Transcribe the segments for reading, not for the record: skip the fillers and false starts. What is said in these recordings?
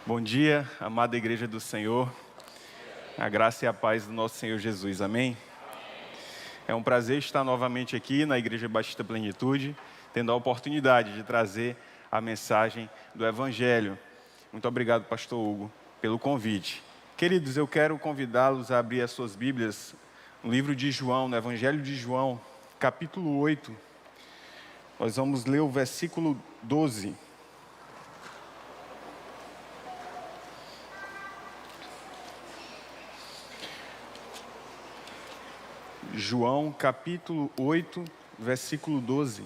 Bom dia, amada Igreja do Senhor, a graça e a paz do nosso Senhor Jesus, amém? É um prazer estar novamente aqui na Igreja Batista Plenitude, tendo a oportunidade de trazer a mensagem do Evangelho. Muito obrigado, Pastor Hugo, pelo convite. Queridos, eu quero convidá-los a abrir as suas Bíblias no livro de João, no Evangelho de João, capítulo 8. Nós vamos ler o versículo 12. João, capítulo 8, versículo 12.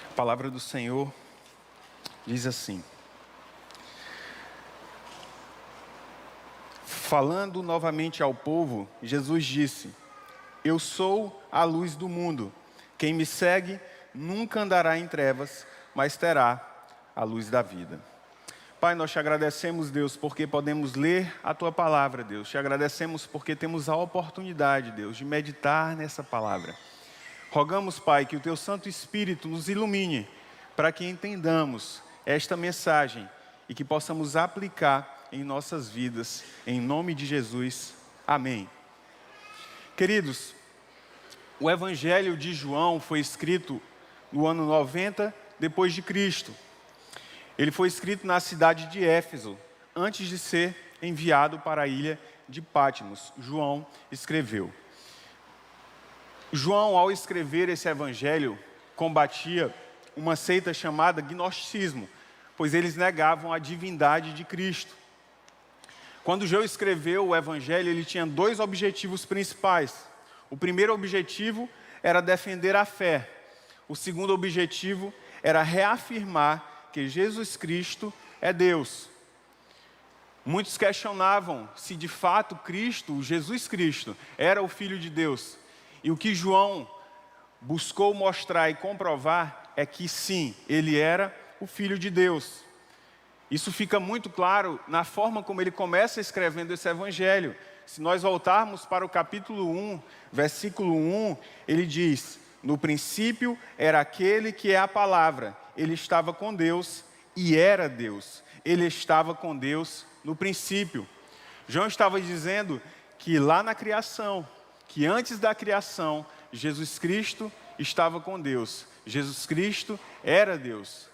A palavra do Senhor diz assim: falando novamente ao povo, Jesus disse: eu sou a luz do mundo. Quem me segue nunca andará em trevas, mas terá a luz da vida. Pai, nós te agradecemos, Deus, porque podemos ler a Tua palavra, Deus. Te agradecemos porque temos a oportunidade, Deus, de meditar nessa palavra. Rogamos, Pai, que o Teu Santo Espírito nos ilumine para que entendamos esta mensagem e que possamos aplicar em nossas vidas. Em nome de Jesus. Amém. Queridos, o Evangelho de João foi escrito no ano 90 depois de Cristo. Ele foi escrito na cidade de Éfeso, antes de ser enviado para a ilha de Patmos. João escreveu. João, ao escrever esse Evangelho, combatia uma seita chamada gnosticismo, pois eles negavam a divindade de Cristo. Quando João escreveu o Evangelho, ele tinha dois objetivos principais. O primeiro objetivo era defender a fé. O segundo objetivo era reafirmar que Jesus Cristo é Deus. Muitos questionavam se de fato Cristo, Jesus Cristo, era o Filho de Deus. E o que João buscou mostrar e comprovar é que sim, ele era o Filho de Deus. Isso fica muito claro na forma como ele começa escrevendo esse Evangelho. Se nós voltarmos para o capítulo 1, versículo 1, ele diz: no princípio era aquele que é a palavra, ele estava com Deus e era Deus. Ele estava com Deus no princípio. João estava dizendo que lá na criação, que antes da criação, Jesus Cristo estava com Deus. Jesus Cristo era Deus.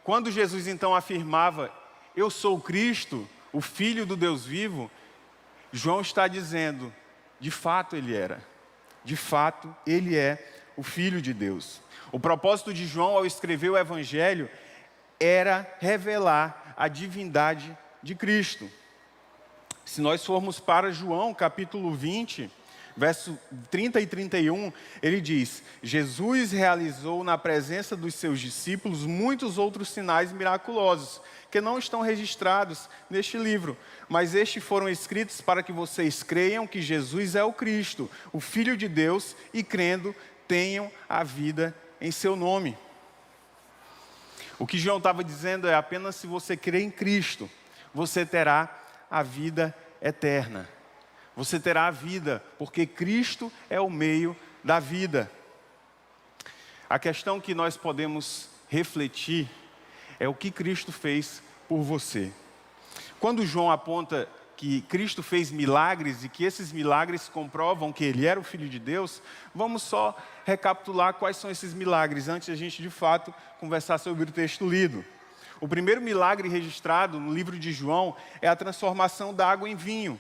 Quando Jesus então afirmava: eu sou o Cristo, o Filho do Deus vivo, João está dizendo, de fato ele era. De fato, ele é o Filho de Deus. O propósito de João ao escrever o Evangelho era revelar a divindade de Cristo. Se nós formos para João, capítulo 20, verso 30 e 31, ele diz: Jesus realizou na presença dos seus discípulos muitos outros sinais miraculosos, que não estão registrados neste livro, mas estes foram escritos para que vocês creiam que Jesus é o Cristo, o Filho de Deus, e crendo, tenham a vida em seu nome. O que João estava dizendo é: apenas se você crer em Cristo, você terá a vida eterna. Você terá a vida, porque Cristo é o meio da vida. A questão que nós podemos refletir é o que Cristo fez por você. Quando João aponta que Cristo fez milagres e que esses milagres comprovam que Ele era o Filho de Deus, vamos só recapitular quais são esses milagres, antes de a gente de fato conversar sobre o texto lido. O primeiro milagre registrado no livro de João é a transformação da água em vinho.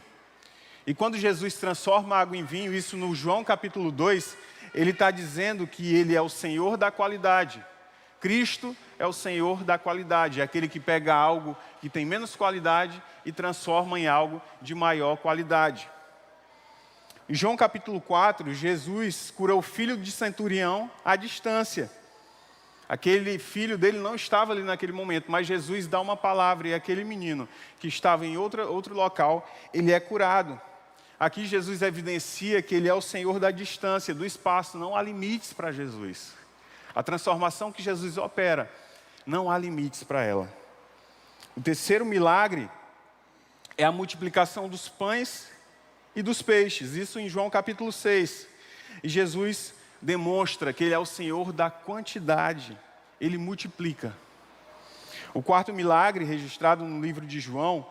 E quando Jesus transforma a água em vinho, isso no João capítulo 2, ele está dizendo que Ele é o Senhor da qualidade. Cristo é o Senhor da qualidade, é aquele que pega algo que tem menos qualidade e transforma em algo de maior qualidade. Em João capítulo 4, Jesus cura o filho de centurião à distância. Aquele filho dele não estava ali naquele momento, mas Jesus dá uma palavra e aquele menino que estava em outro local, ele é curado. Aqui Jesus evidencia que Ele é o Senhor da distância, do espaço, não há limites para Jesus. A transformação que Jesus opera, não há limites para ela. O terceiro milagre é a multiplicação dos pães e dos peixes, isso em João capítulo 6. E Jesus demonstra que Ele é o Senhor da quantidade, Ele multiplica. O quarto milagre registrado no livro de João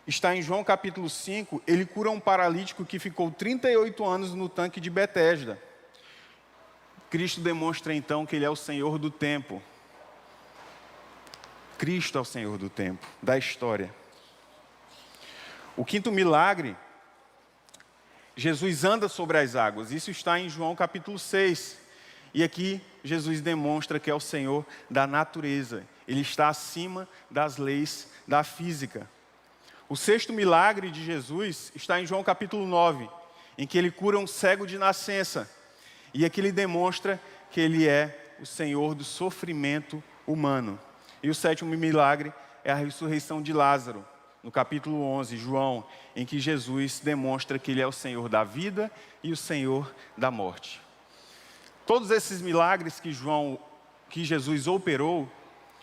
está em João capítulo 5, ele cura um paralítico que ficou 38 anos no tanque de Betesda. Cristo demonstra então que Ele é o Senhor do tempo. Cristo é o Senhor do tempo, da história. O quinto milagre, Jesus anda sobre as águas. Isso está em João capítulo 6. E aqui Jesus demonstra que é o Senhor da natureza. Ele está acima das leis da física. O sexto milagre de Jesus está em João capítulo 9, em que Ele cura um cego de nascença. E aqui Ele demonstra que Ele é o Senhor do sofrimento humano. E o sétimo milagre é a ressurreição de Lázaro, no capítulo 11, João, em que Jesus demonstra que Ele é o Senhor da vida e o Senhor da morte. Todos esses milagres que Jesus operou,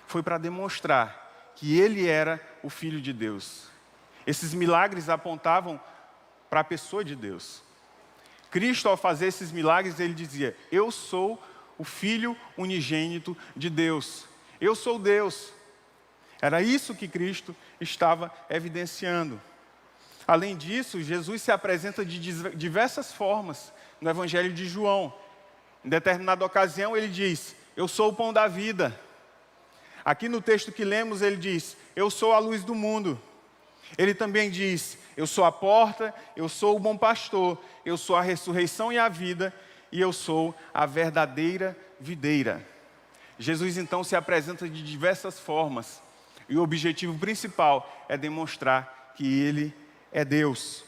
foi para demonstrar que Ele era o Filho de Deus. Esses milagres apontavam para a pessoa de Deus. Cristo, ao fazer esses milagres, Ele dizia: eu sou o Filho unigênito de Deus. Eu sou Deus. Era isso que Cristo estava evidenciando. Além disso, Jesus se apresenta de diversas formas no Evangelho de João. Em determinada ocasião, Ele diz: eu sou o pão da vida. Aqui no texto que lemos, Ele diz: eu sou a luz do mundo. Ele também diz: eu sou a porta, eu sou o bom pastor, eu sou a ressurreição e a vida, e eu sou a verdadeira videira. Jesus então se apresenta de diversas formas, e o objetivo principal é demonstrar que Ele é Deus.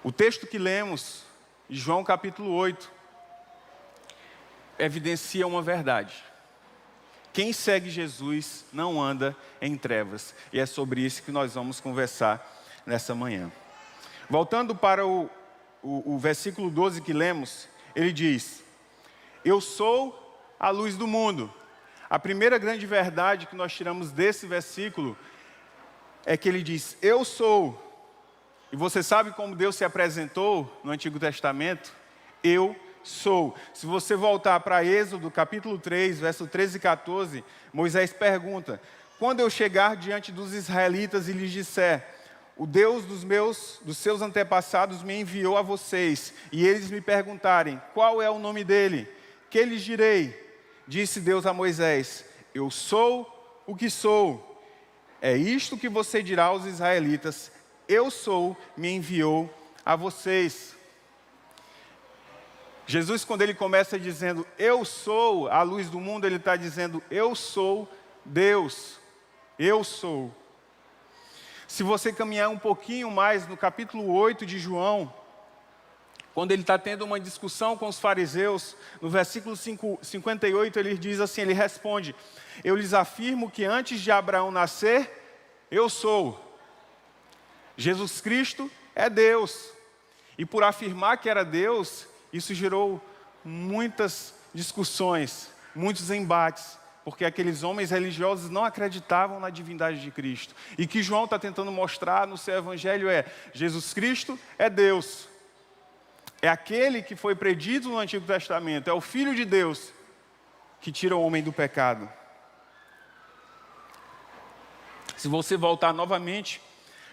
O texto que lemos, João capítulo 8, evidencia uma verdade. Quem segue Jesus não anda em trevas. E é sobre isso que nós vamos conversar nessa manhã. Voltando para o versículo 12 que lemos, ele diz: eu sou a luz do mundo. A primeira grande verdade que nós tiramos desse versículo é que ele diz: eu sou. E você sabe como Deus se apresentou no Antigo Testamento? Eu sou. Se você voltar para Êxodo, capítulo 3, verso 13 e 14, Moisés pergunta: quando eu chegar diante dos israelitas e lhes disser: o Deus dos seus antepassados me enviou a vocês, e eles me perguntarem: qual é o nome dele? Que lhes direi? Disse Deus a Moisés: eu sou o que sou. É isto que você dirá aos israelitas: eu sou, me enviou a vocês. Jesus, quando Ele começa dizendo: eu sou a luz do mundo, Ele está dizendo: eu sou Deus. Eu sou. Se você caminhar um pouquinho mais no capítulo 8 de João, quando ele está tendo uma discussão com os fariseus, no versículo 58, ele diz assim, ele responde: eu lhes afirmo que antes de Abraão nascer, eu sou. Jesus Cristo é Deus. E por afirmar que era Deus, isso gerou muitas discussões, muitos embates, porque aqueles homens religiosos não acreditavam na divindade de Cristo. E que João está tentando mostrar no seu evangelho é: Jesus Cristo é Deus. É aquele que foi predito no Antigo Testamento, é o Filho de Deus que tira o homem do pecado. Se você voltar novamente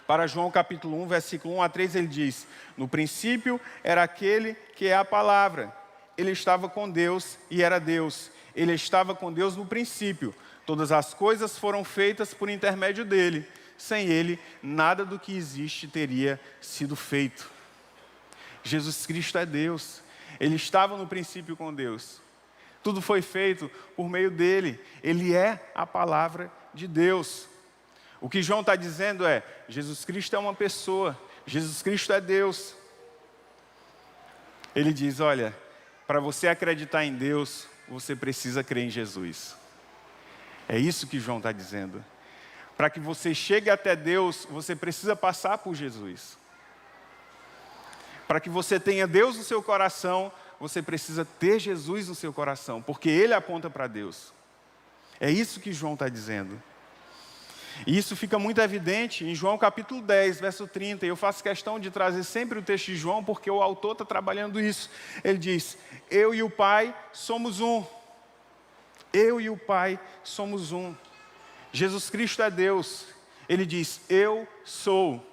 para João capítulo 1, versículo 1 a 3, ele diz: no princípio era aquele que é a palavra. Ele estava com Deus e era Deus. Ele estava com Deus no princípio. Todas as coisas foram feitas por intermédio dele. Sem ele, nada do que existe teria sido feito. Jesus Cristo é Deus. Ele estava no princípio com Deus. Tudo foi feito por meio dele. Ele é a palavra de Deus. O que João está dizendo é: Jesus Cristo é uma pessoa. Jesus Cristo é Deus. Ele diz: olha, para você acreditar em Deus, você precisa crer em Jesus. É isso que João está dizendo. Para que você chegue até Deus, você precisa passar por Jesus. Para que você tenha Deus no seu coração, você precisa ter Jesus no seu coração, porque Ele aponta para Deus. É isso que João está dizendo. E isso fica muito evidente em João capítulo 10, verso 30. E eu faço questão de trazer sempre o texto de João, porque o autor está trabalhando isso. Ele diz: eu e o Pai somos um. Eu e o Pai somos um. Jesus Cristo é Deus. Ele diz: eu sou.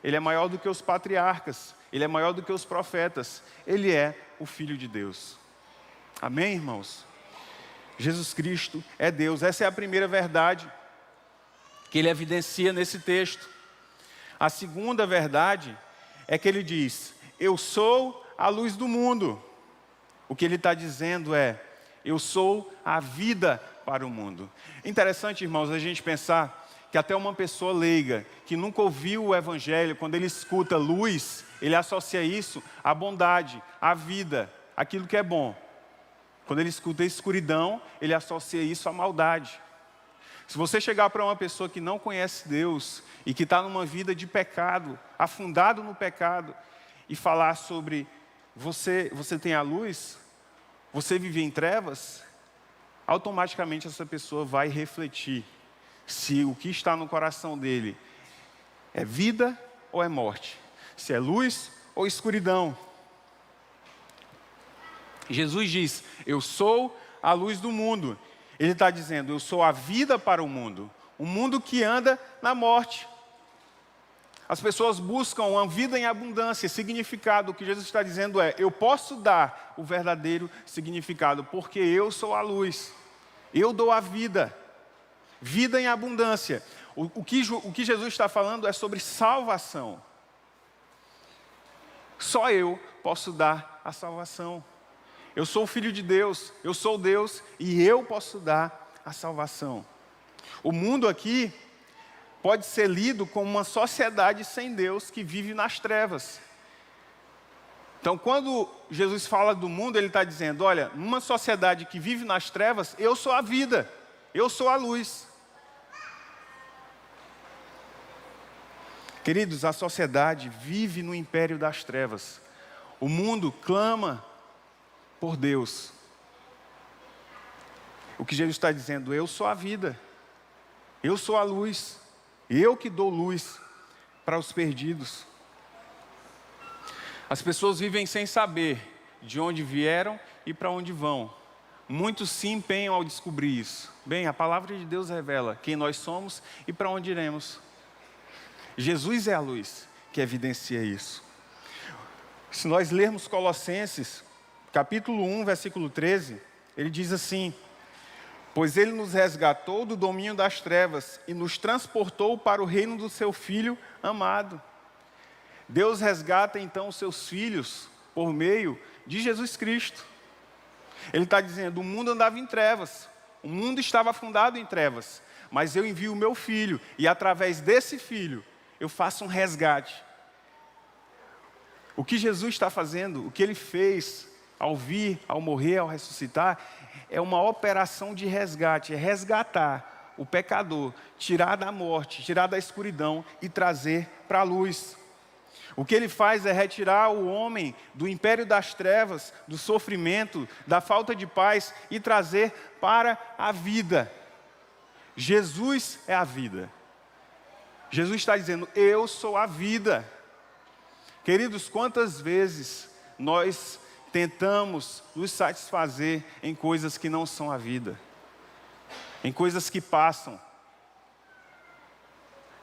Ele é maior do que os patriarcas. Ele é maior do que os profetas. Ele é o Filho de Deus. Amém, irmãos? Jesus Cristo é Deus. Essa é a primeira verdade que ele evidencia nesse texto. A segunda verdade é que ele diz: eu sou a luz do mundo. O que ele está dizendo é: eu sou a vida para o mundo. Interessante, irmãos, a gente pensar que até uma pessoa leiga, que nunca ouviu o Evangelho, quando ele escuta luz, ele associa isso à bondade, à vida, aquilo que é bom. Quando ele escuta escuridão, ele associa isso à maldade. Se você chegar para uma pessoa que não conhece Deus e que está numa vida de pecado, afundado no pecado, e falar sobre você tem a luz, você vive em trevas, automaticamente essa pessoa vai refletir se o que está no coração dele é vida ou é morte, se é luz ou escuridão. Jesus diz: eu sou a luz do mundo. Ele está dizendo: eu sou a vida para o mundo que anda na morte. As pessoas buscam uma vida em abundância, significado. O que Jesus está dizendo é: eu posso dar o verdadeiro significado, porque eu sou a luz. Eu dou a vida, vida em abundância. O que Jesus está falando é sobre salvação. Só eu posso dar a salvação. Eu sou o Filho de Deus, eu sou Deus e eu posso dar a salvação. O mundo aqui pode ser lido como uma sociedade sem Deus que vive nas trevas. Então, quando Jesus fala do mundo, ele está dizendo: olha, numa sociedade que vive nas trevas, eu sou a vida, eu sou a luz. Queridos, a sociedade vive no império das trevas. O mundo clama por Deus. O que Jesus está dizendo: eu sou a vida, eu sou a luz, eu que dou luz para os perdidos. As pessoas vivem sem saber de onde vieram e para onde vão. Muitos se empenham ao descobrir isso. Bem, a palavra de Deus revela quem nós somos e para onde iremos. Jesus é a luz que evidencia isso. Se nós lermos Colossenses, capítulo 1, versículo 13, ele diz assim: pois ele nos resgatou do domínio das trevas e nos transportou para o reino do seu Filho amado. Deus resgata então os seus filhos por meio de Jesus Cristo. Ele está dizendo: o mundo andava em trevas, o mundo estava afundado em trevas, mas eu envio o meu Filho e através desse Filho eu faço um resgate. O que Jesus está fazendo, o que Ele fez ao vir, ao morrer, ao ressuscitar, é uma operação de resgate, é resgatar o pecador, tirar da morte, tirar da escuridão e trazer para a luz. O que ele faz é retirar o homem do império das trevas, do sofrimento, da falta de paz e trazer para a vida. Jesus é a vida. Jesus está dizendo: eu sou a vida. Queridos, quantas vezes nós tentamos nos satisfazer em coisas que não são a vida, em coisas que passam.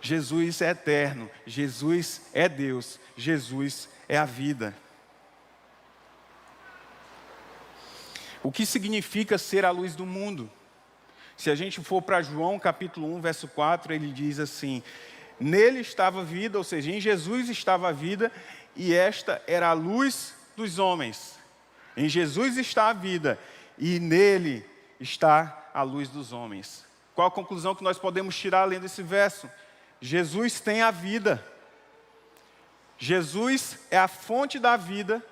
Jesus é eterno, Jesus é Deus, Jesus é a vida. O que significa ser a luz do mundo? Se a gente for para João capítulo 1, verso 4, ele diz assim: nele estava a vida, ou seja, em Jesus estava a vida, e esta era a luz dos homens. Em Jesus está a vida, e nele está a luz dos homens. Qual a conclusão que nós podemos tirar lendo esse verso? Jesus tem a vida. Jesus é a fonte da vida,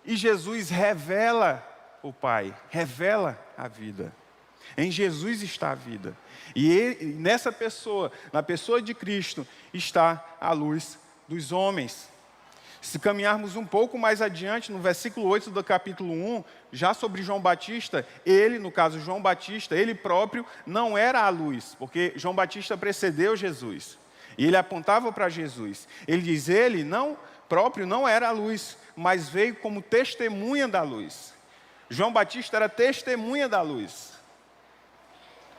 e Jesus revela o Pai, revela a vida. Em Jesus está a vida. E nessa pessoa, na pessoa de Cristo, está a luz dos homens. Se caminharmos um pouco mais adiante, no versículo 8 do capítulo 1, já sobre João Batista, ele, no caso João Batista, ele próprio não era a luz, porque João Batista precedeu Jesus. E ele apontava para Jesus. Ele diz, ele próprio não era a luz, mas veio como testemunha da luz. João Batista era testemunha da luz.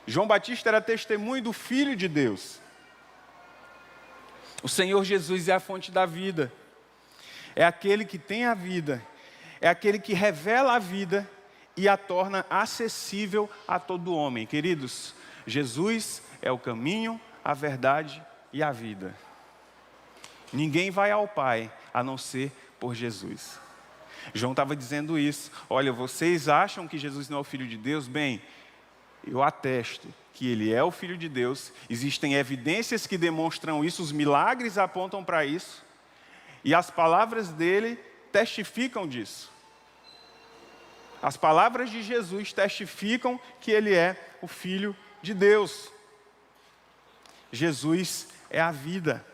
João Batista era testemunho do Filho de Deus. O Senhor Jesus é a fonte da vida. É aquele que tem a vida. É aquele que revela a vida e a torna acessível a todo homem. Queridos, Jesus é o caminho, a verdade e a vida. Ninguém vai ao Pai a não ser por Jesus. João estava dizendo isso. Olha, vocês acham que Jesus não é o Filho de Deus? Bem, eu atesto que Ele é o Filho de Deus. Existem evidências que demonstram isso, os milagres apontam para isso. E as palavras dele testificam disso. As palavras de Jesus testificam que Ele é o Filho de Deus. Jesus é a vida.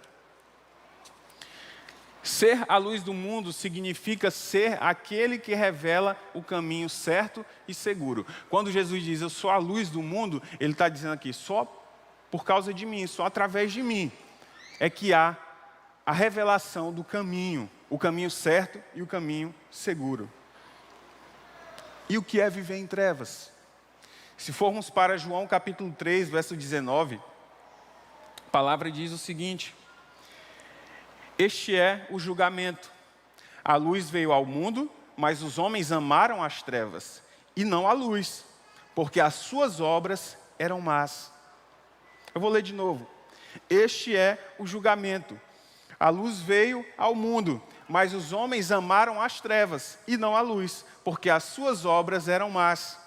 Ser a luz do mundo significa ser aquele que revela o caminho certo e seguro. Quando Jesus diz, eu sou a luz do mundo, Ele está dizendo aqui, só por causa de mim, só através de mim, é que há a revelação do caminho, o caminho certo e o caminho seguro. E o que é viver em trevas? Se formos para João capítulo 3, verso 19, a palavra diz o seguinte, este é o julgamento. A luz veio ao mundo, mas os homens amaram as trevas, e não a luz, porque as suas obras eram más. Eu vou ler de novo. Este é o julgamento. A luz veio ao mundo, mas os homens amaram as trevas, e não a luz, porque as suas obras eram más.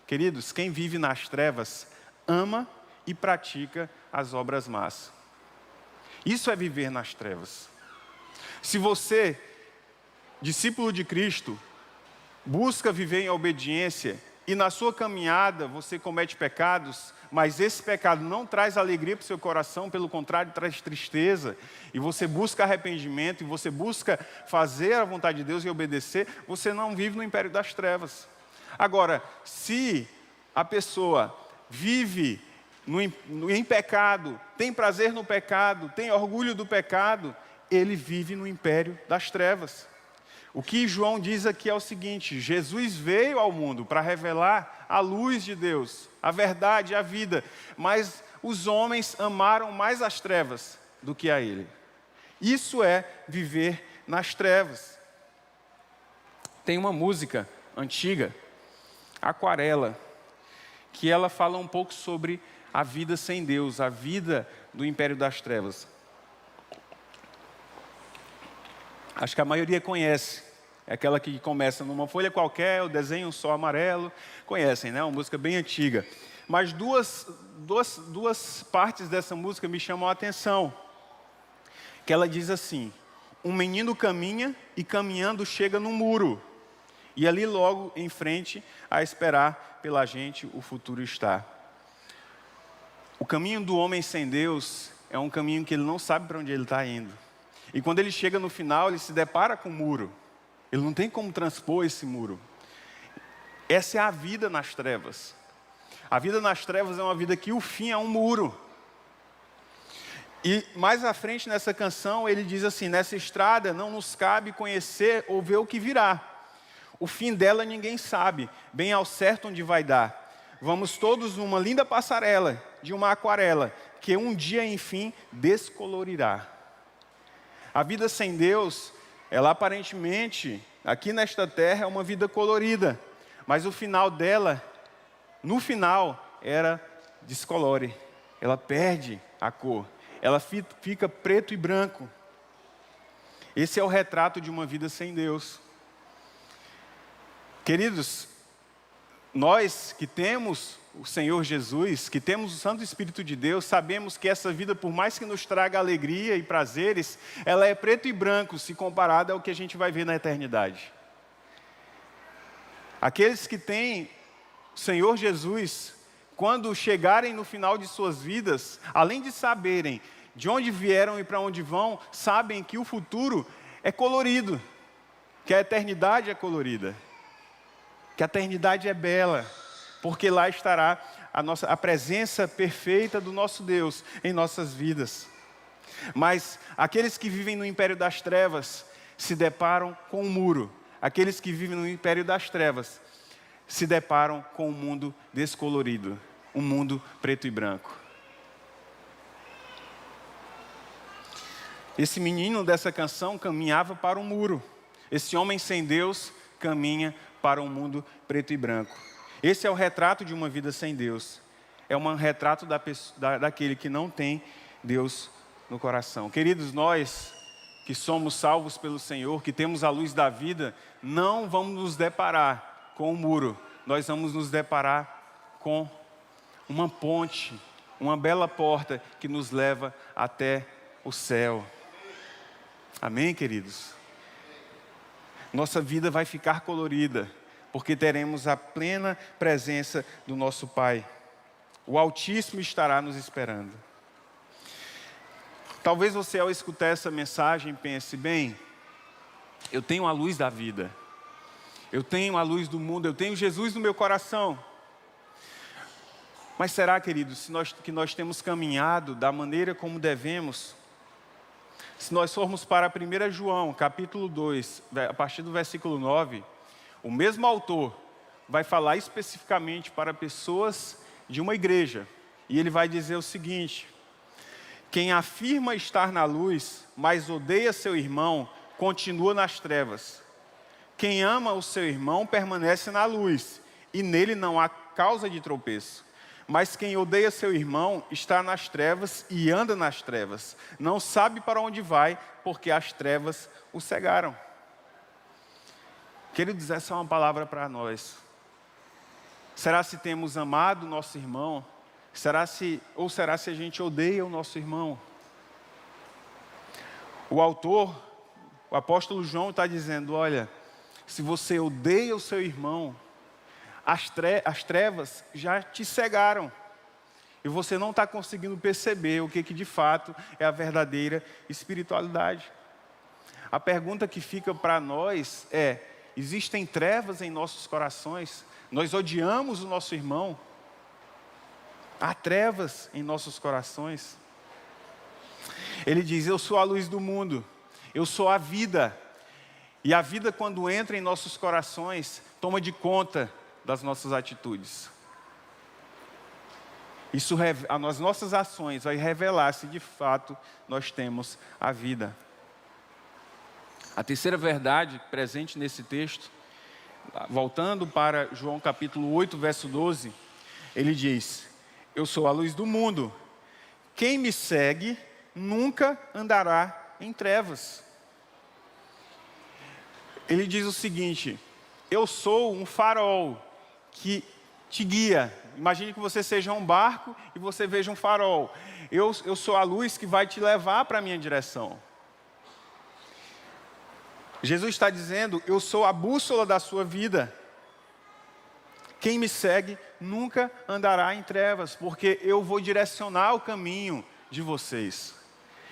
Queridos, quem vive nas trevas, ama e pratica as obras más. Isso é viver nas trevas. Se você, discípulo de Cristo, busca viver em obediência e na sua caminhada você comete pecados, mas esse pecado não traz alegria para o seu coração, pelo contrário, traz tristeza, e você busca arrependimento, e você busca fazer a vontade de Deus e obedecer, você não vive no império das trevas. Agora, se a pessoa vive em pecado, tem prazer no pecado, tem orgulho do pecado, ele vive no império das trevas. O que João diz aqui é o seguinte, Jesus veio ao mundo para revelar a luz de Deus, a verdade, a vida, mas os homens amaram mais as trevas do que a Ele. Isso é viver nas trevas. Tem uma música antiga, Aquarela, que ela fala um pouco sobre a vida sem Deus, a vida do império das trevas. Acho que a maioria conhece. É aquela que começa numa folha qualquer, o desenho um sol amarelo. Conhecem, né? Uma música bem antiga. Mas duas partes dessa música me chamam a atenção. Que ela diz assim, um menino caminha e caminhando chega no muro. E ali logo em frente, a esperar pela gente, o futuro está. O caminho do homem sem Deus é um caminho que ele não sabe para onde ele está indo. E quando ele chega no final, ele se depara com um muro. Ele não tem como transpor esse muro. Essa é a vida nas trevas. A vida nas trevas é uma vida que o fim é um muro. E mais à frente nessa canção, ele diz assim, nessa estrada não nos cabe conhecer ou ver o que virá. O fim dela ninguém sabe, bem ao certo onde vai dar. Vamos todos numa linda passarela de uma aquarela, que um dia, enfim, descolorirá. A vida sem Deus, ela aparentemente, aqui nesta terra, é uma vida colorida. Mas o final dela, no final, era descolore. Ela perde a cor. Ela fica preto e branco. Esse é o retrato de uma vida sem Deus. Queridos, nós que temos o Senhor Jesus, que temos o Santo Espírito de Deus, sabemos que essa vida, por mais que nos traga alegria e prazeres, ela é preto e branco se comparada ao que a gente vai ver na eternidade. Aqueles que têm o Senhor Jesus, quando chegarem no final de suas vidas, além de saberem de onde vieram e para onde vão, sabem que o futuro é colorido, que a eternidade é colorida, que a eternidade é bela, porque lá estará a presença perfeita do nosso Deus em nossas vidas. Mas aqueles que vivem no império das trevas se deparam com um muro. Aqueles que vivem no império das trevas se deparam com um mundo descolorido, um mundo preto e branco. Esse menino dessa canção caminhava para um muro. Esse homem sem Deus caminha para um mundo preto e branco. Esse é o retrato de uma vida sem Deus. É um retrato daquele que não tem Deus no coração. Queridos, nós que somos salvos pelo Senhor, que temos a luz da vida, não vamos nos deparar com um muro. Nós vamos nos deparar com uma ponte, uma bela porta que nos leva até o céu. Amém, queridos? Nossa vida vai ficar colorida, porque teremos a plena presença do nosso Pai. O Altíssimo estará nos esperando. Talvez você, ao escutar essa mensagem, pense, bem, eu tenho a luz da vida, eu tenho a luz do mundo, eu tenho Jesus no meu coração. Mas será, queridos, que nós temos caminhado da maneira como devemos? Se nós formos para 1 João, capítulo 2, a partir do versículo 9, o mesmo autor vai falar especificamente para pessoas de uma igreja. E ele vai dizer o seguinte: quem afirma estar na luz, mas odeia seu irmão, continua nas trevas. Quem ama o seu irmão permanece na luz, e nele não há causa de tropeço. Mas quem odeia seu irmão está nas trevas e anda nas trevas. Não sabe para onde vai, porque as trevas o cegaram. Queridos, essa é uma palavra para nós. Será se temos amado o nosso irmão? Será se a gente odeia o nosso irmão? O autor, o apóstolo João está dizendo, olha, se você odeia o seu irmão, as trevas já te cegaram. E você não está conseguindo perceber o que de fato é a verdadeira espiritualidade. A pergunta que fica para nós é, existem trevas em nossos corações? Nós odiamos o nosso irmão? Há trevas em nossos corações? Ele diz, eu sou a luz do mundo, eu sou a vida. E a vida, quando entra em nossos corações, toma de conta das nossas atitudes. Isso, as nossas ações vai revelar se de fato nós temos a vida. A terceira verdade presente nesse texto, voltando para João capítulo 8, verso 12, ele diz, eu sou a luz do mundo, quem me segue nunca andará em trevas. Ele diz o seguinte, eu sou um farol que te guia. Imagine que você seja um barco e você veja um farol. Eu sou a luz que vai te levar para a minha direção. Jesus está dizendo, eu sou a bússola da sua vida. Quem me segue nunca andará em trevas, porque eu vou direcionar o caminho de vocês.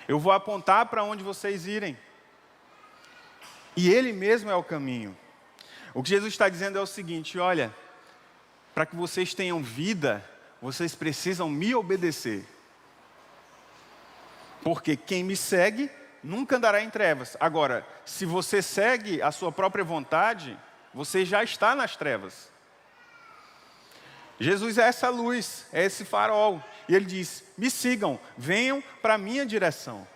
Eu vou apontar para onde vocês irem. E Ele mesmo é o caminho. O que Jesus está dizendo é o seguinte, olha, para que vocês tenham vida, vocês precisam me obedecer. Porque quem me segue nunca andará em trevas. Agora, se você segue a sua própria vontade, você já está nas trevas. Jesus é essa luz, é esse farol. E Ele diz, me sigam, venham para a minha direção.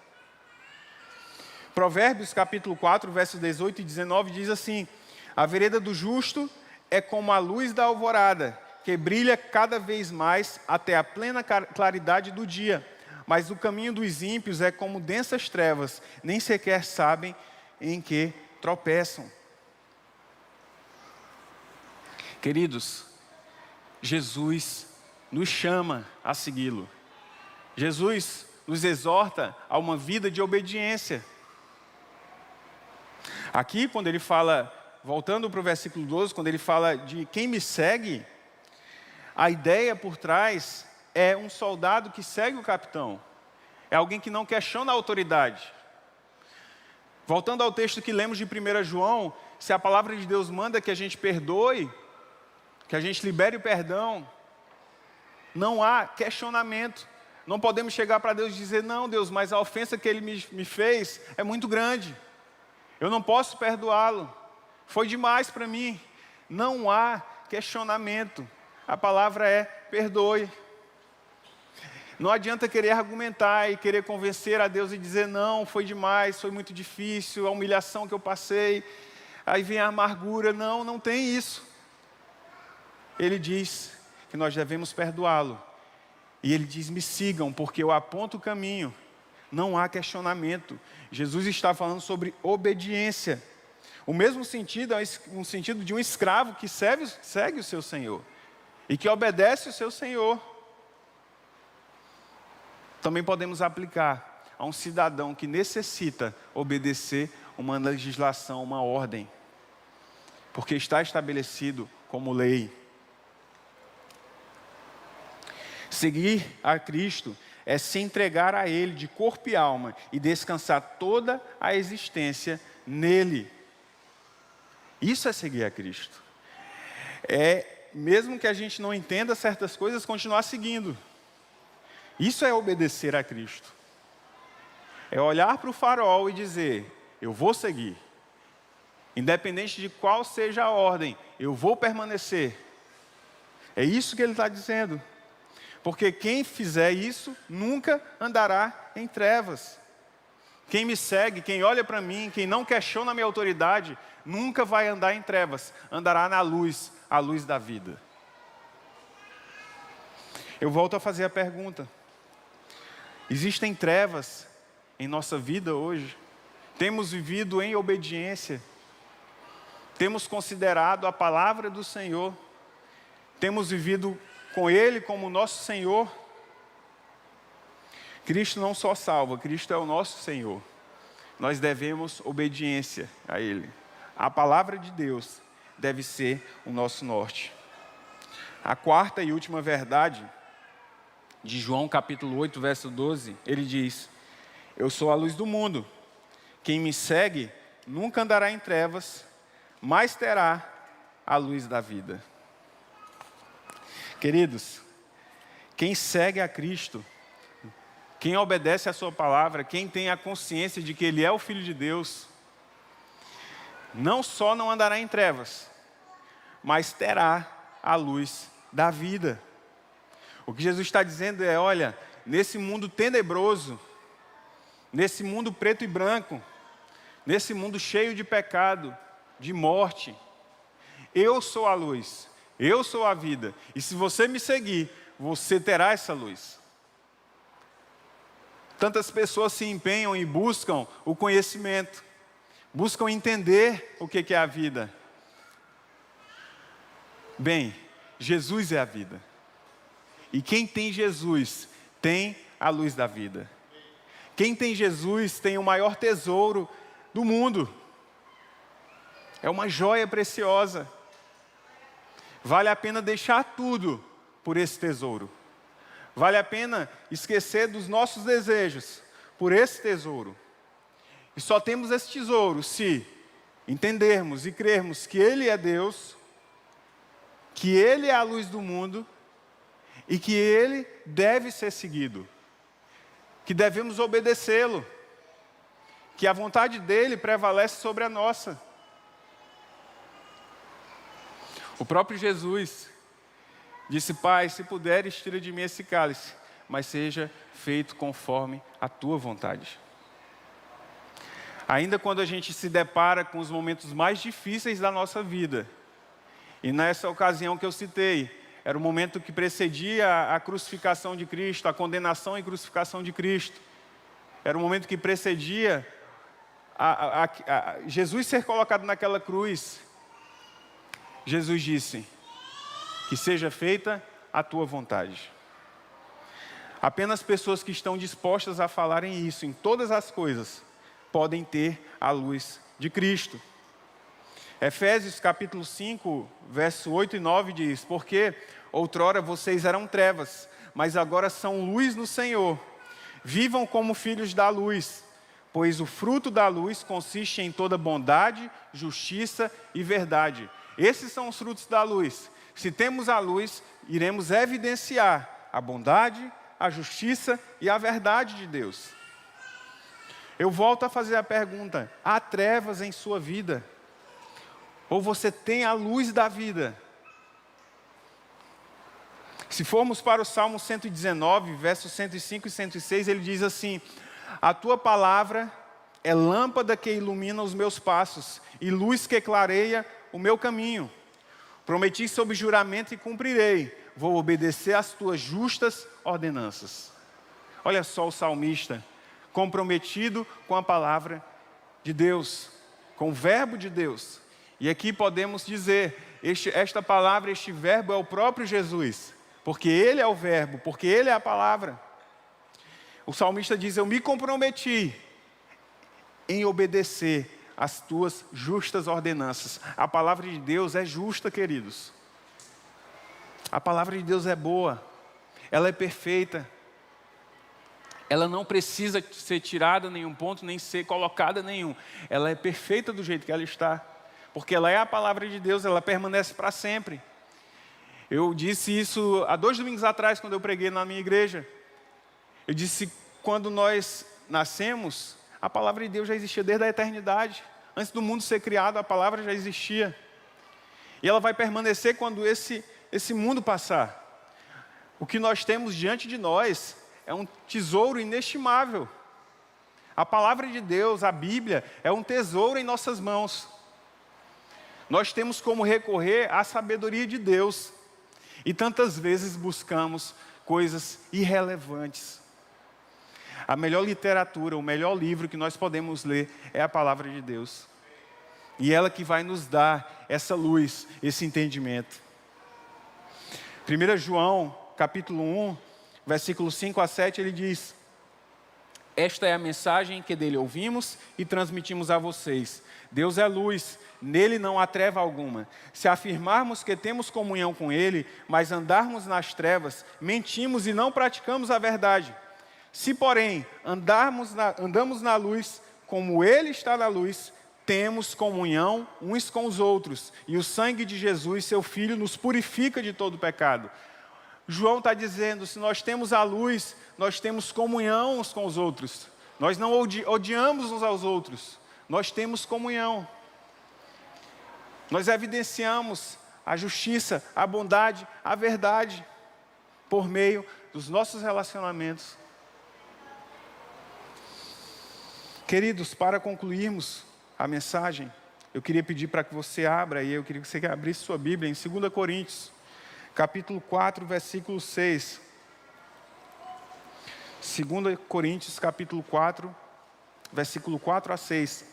Provérbios capítulo 4, versos 18 e 19 diz assim, a vereda do justo é como a luz da alvorada, que brilha cada vez mais até a plena claridade do dia. Mas o caminho dos ímpios é como densas trevas, nem sequer sabem em que tropeçam. Queridos, Jesus nos chama a segui-lo. Jesus nos exorta a uma vida de obediência. Aqui, quando ele fala, voltando para o versículo 12, quando ele fala de quem me segue, a ideia por trás é um soldado que segue o capitão. é alguém que não questiona a autoridade. Voltando ao texto que lemos de 1 João, se a palavra de Deus manda que a gente perdoe, que a gente libere o perdão, não há questionamento. Não podemos chegar para Deus e dizer, não, Deus, mas a ofensa que Ele me fez é muito grande. Eu não posso perdoá-lo. Foi demais para mim. Não há questionamento. A palavra é perdoe. Não adianta querer argumentar e querer convencer a Deus e dizer, não, foi demais, foi muito difícil, a humilhação que eu passei, aí vem a amargura. Não, não tem isso. Ele diz que nós devemos perdoá-lo. E ele diz, me sigam, porque eu aponto o caminho. Não há questionamento. Jesus está falando sobre obediência. O mesmo sentido é um sentido de um escravo que segue o seu senhor. E que obedece o seu senhor. Também podemos aplicar a um cidadão que necessita obedecer uma legislação, uma ordem. Porque está estabelecido como lei. Seguir a Cristo é se entregar a Ele de corpo e alma e descansar toda a existência nele. Isso é seguir a Cristo. É, mesmo que a gente não entenda certas coisas, continuar seguindo. Isso é obedecer a Cristo. É olhar para o farol e dizer, eu vou seguir. Independente de qual seja a ordem, eu vou permanecer. É isso que ele está dizendo. Porque quem fizer isso, nunca andará em trevas. Quem me segue, quem olha para mim, quem não questiona a minha autoridade, nunca vai andar em trevas. Andará na luz, a luz da vida. Eu volto a fazer a pergunta. Existem trevas em nossa vida hoje? Temos vivido em obediência? Temos considerado a palavra do Senhor? Temos vivido com Ele como nosso Senhor? Cristo não só salva, Cristo é o nosso Senhor. Nós devemos obediência a Ele. A palavra de Deus deve ser o nosso norte. A quarta e última verdade, de João capítulo 8, verso 12, ele diz, eu sou a luz do mundo. Quem me segue nunca andará em trevas, mas terá a luz da vida. Queridos, quem segue a Cristo, quem obedece a sua palavra, quem tem a consciência de que Ele é o Filho de Deus, não só não andará em trevas, mas terá a luz da vida. O que Jesus está dizendo é, olha, nesse mundo tenebroso, nesse mundo preto e branco, nesse mundo cheio de pecado, de morte, eu sou a luz. Eu sou a vida, e se você me seguir, você terá essa luz. Tantas pessoas se empenham e buscam o conhecimento, buscam entender o que é a vida. Bem, Jesus é a vida. E quem tem Jesus, tem a luz da vida. Quem tem Jesus, tem o maior tesouro do mundo. É uma joia preciosa. Vale a pena deixar tudo por esse tesouro. Vale a pena esquecer dos nossos desejos por esse tesouro. E só temos esse tesouro se entendermos e crermos que Ele é Deus, que Ele é a luz do mundo e que Ele deve ser seguido, que devemos obedecê-lo, que a vontade dEle prevalece sobre a nossa. O próprio Jesus disse, Pai, se puderes, tira de mim esse cálice, mas seja feito conforme a tua vontade. Ainda quando a gente se depara com os momentos mais difíceis da nossa vida, e nessa ocasião que eu citei, era o momento que precedia a crucificação de Cristo, a condenação e crucificação de Cristo. Era o momento que precedia Jesus ser colocado naquela cruz. Jesus disse, que seja feita a tua vontade. Apenas pessoas que estão dispostas a falarem isso em todas as coisas, podem ter a luz de Cristo. Efésios capítulo 5, verso 8 e 9 diz, porque outrora vocês eram trevas, mas agora são luz no Senhor. Vivam como filhos da luz, pois o fruto da luz consiste em toda bondade, justiça e verdade. Esses são os frutos da luz. Se temos a luz, iremos evidenciar a bondade, a justiça e a verdade de Deus. Eu volto a fazer a pergunta: há trevas em sua vida? Ou você tem a luz da vida? Se formos para o Salmo 119, versos 105 e 106, ele diz assim: a tua palavra é lâmpada que ilumina os meus passos e luz que clareia o meu caminho. Prometi sob juramento e cumprirei. Vou obedecer às tuas justas ordenanças. Olha só o salmista, comprometido com a palavra de Deus, com o verbo de Deus. E aqui podemos dizer, esta palavra, este verbo é o próprio Jesus, porque Ele é o verbo, porque Ele é a palavra. O salmista diz: eu me comprometi em obedecer às tuas justas ordenanças. A palavra de Deus é justa, queridos. A palavra de Deus é boa, ela é perfeita. Ela não precisa ser tirada em nenhum ponto, nem ser colocada em nenhum. Ela é perfeita do jeito que ela está, porque ela é a palavra de Deus, ela permanece para sempre. Eu disse isso há 2 domingos atrás, quando eu preguei na minha igreja. Eu disse: quando nós nascemos, a palavra de Deus já existia desde a eternidade. Antes do mundo ser criado, a palavra já existia. E ela vai permanecer quando esse mundo passar. O que nós temos diante de nós é um tesouro inestimável. A palavra de Deus, a Bíblia, é um tesouro em nossas mãos. Nós temos como recorrer à sabedoria de Deus. E tantas vezes buscamos coisas irrelevantes. A melhor literatura, o melhor livro que nós podemos ler é a palavra de Deus. E ela que vai nos dar essa luz, esse entendimento. 1 João, capítulo 1, versículos 5 a 7, ele diz: esta é a mensagem que dele ouvimos e transmitimos a vocês. Deus é luz, nele não há treva alguma. Se afirmarmos que temos comunhão com ele, mas andarmos nas trevas, mentimos e não praticamos a verdade. Se, porém, andamos na luz, como Ele está na luz, temos comunhão uns com os outros. E o sangue de Jesus, seu Filho, nos purifica de todo pecado. João está dizendo, se nós temos a luz, nós temos comunhão uns com os outros. Nós não odiamos uns aos outros. Nós temos comunhão. Nós evidenciamos a justiça, a bondade, a verdade, por meio dos nossos relacionamentos. Queridos, para concluirmos a mensagem, eu queria pedir para que você abra, e eu queria que você abrisse sua Bíblia em 2 Coríntios, capítulo 4, versículo 6. 2 Coríntios, capítulo 4, versículo 4 a 6.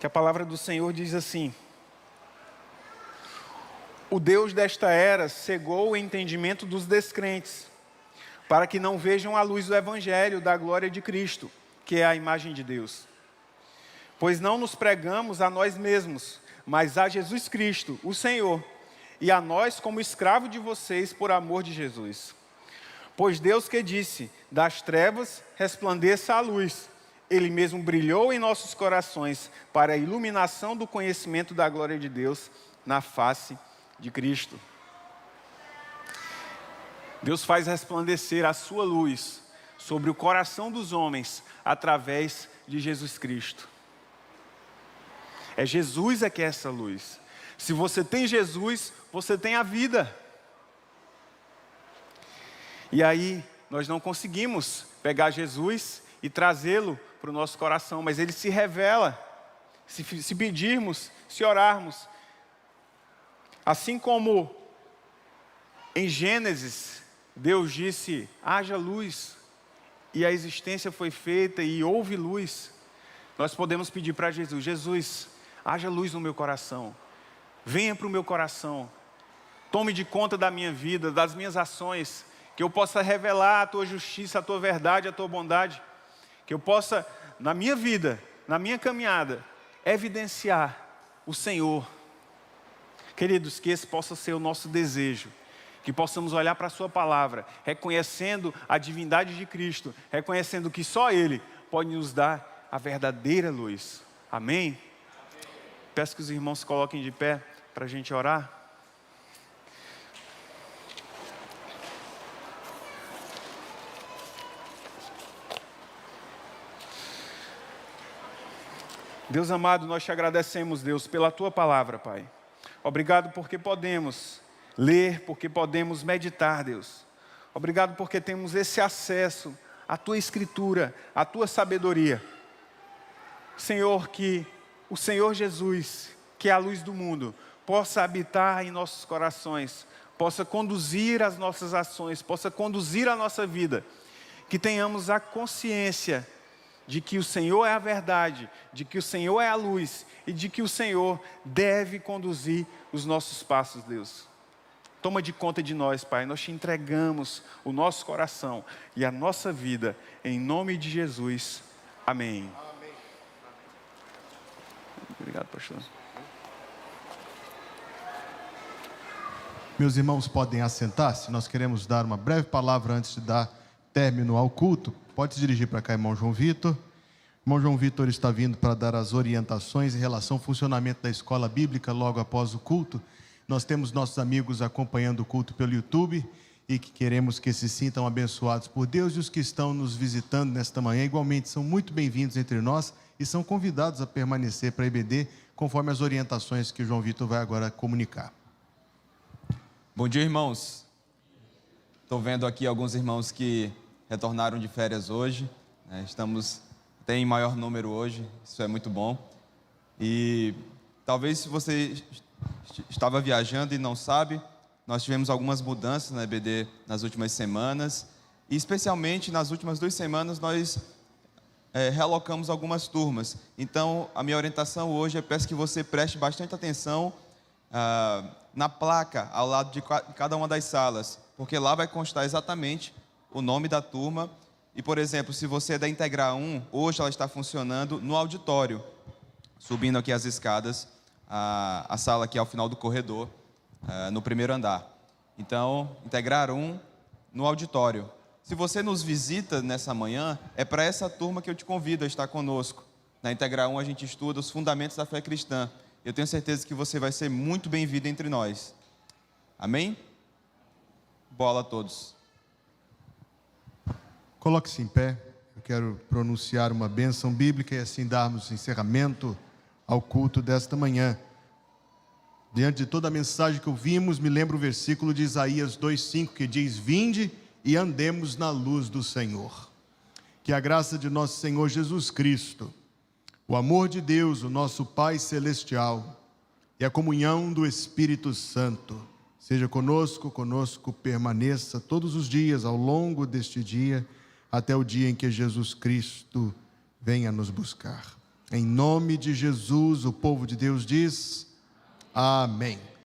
Que a palavra do Senhor diz assim: o Deus desta era cegou o entendimento dos descrentes, para que não vejam a luz do Evangelho da glória de Cristo, que é a imagem de Deus. Pois não nos pregamos a nós mesmos, mas a Jesus Cristo, o Senhor, e a nós como escravo de vocês por amor de Jesus. Pois Deus que disse, das trevas resplandeça a luz, Ele mesmo brilhou em nossos corações para a iluminação do conhecimento da glória de Deus na face de Cristo. Deus faz resplandecer a sua luz sobre o coração dos homens através de Jesus Cristo. É Jesus que é essa luz. Se você tem Jesus, você tem a vida. E aí, nós não conseguimos pegar Jesus e trazê-lo para o nosso coração, mas Ele se revela, se pedirmos, se orarmos. Assim como em Gênesis, Deus disse, haja luz, e a existência foi feita e houve luz, nós podemos pedir para Jesus, Jesus, haja luz no meu coração, venha para o meu coração, tome de conta da minha vida, das minhas ações, que eu possa revelar a tua justiça, a tua verdade, a tua bondade, que eu possa, na minha vida, na minha caminhada, evidenciar o Senhor. Queridos, que esse possa ser o nosso desejo, que possamos olhar para a sua palavra, reconhecendo a divindade de Cristo, reconhecendo que só Ele pode nos dar a verdadeira luz. Amém? Peço que os irmãos se coloquem de pé para a gente orar. Deus amado, nós te agradecemos, Deus, pela tua palavra, Pai. Obrigado porque podemos ler, porque podemos meditar, Deus. Obrigado porque temos esse acesso à tua escritura, à tua sabedoria. Senhor, que o Senhor Jesus, que é a luz do mundo, possa habitar em nossos corações, possa conduzir as nossas ações, possa conduzir a nossa vida. Que tenhamos a consciência de que o Senhor é a verdade, de que o Senhor é a luz e de que o Senhor deve conduzir os nossos passos, Deus. Toma de conta de nós, Pai. Nós te entregamos o nosso coração e a nossa vida, em nome de Jesus. Amém. Amém. Obrigado, pastor. Meus irmãos podem assentar-se. Nós queremos dar uma breve palavra antes de dar término ao culto. Pode se dirigir para cá, irmão João Vitor. Irmão João Vitor está vindo para dar as orientações em relação ao funcionamento da escola bíblica logo após o culto. Nós temos nossos amigos acompanhando o culto pelo YouTube e que queremos que se sintam abençoados por Deus, e os que estão nos visitando nesta manhã igualmente são muito bem-vindos entre nós e são convidados a permanecer para a EBD conforme as orientações que o João Vitor vai agora comunicar. Bom dia, irmãos. Estou vendo aqui alguns irmãos que retornaram de férias hoje, né? Tem em maior número hoje, isso é muito bom. E talvez se você estava viajando e não sabe, nós tivemos algumas mudanças na EBD nas últimas semanas, e especialmente nas últimas 2 semanas nós realocamos algumas turmas. Então a minha orientação hoje é: peço que você preste bastante atenção na placa ao lado de cada uma das salas, porque lá vai constar exatamente o nome da turma. E, por exemplo, se você é da Integrar 1, hoje ela está funcionando no auditório, subindo aqui as escadas, a sala aqui ao final do corredor, no primeiro andar. Então, Integrar 1 no auditório. Se você nos visita nessa manhã, é para essa turma que eu te convido a estar conosco. Na Integrar 1 a gente estuda os fundamentos da fé cristã. Eu tenho certeza que você vai ser muito bem-vindo entre nós. Amém? Bola a todos. Coloque-se em pé. Eu quero pronunciar uma bênção bíblica e assim darmos encerramento ao culto desta manhã. Diante de toda a mensagem que ouvimos, me lembro o versículo de Isaías 2:5, que diz: vinde e andemos na luz do Senhor. Que a graça de nosso Senhor Jesus Cristo, o amor de Deus, o nosso Pai Celestial, e a comunhão do Espírito Santo seja conosco permaneça todos os dias ao longo deste dia, até o dia em que Jesus Cristo venha nos buscar. Em nome de Jesus, o povo de Deus diz: amém.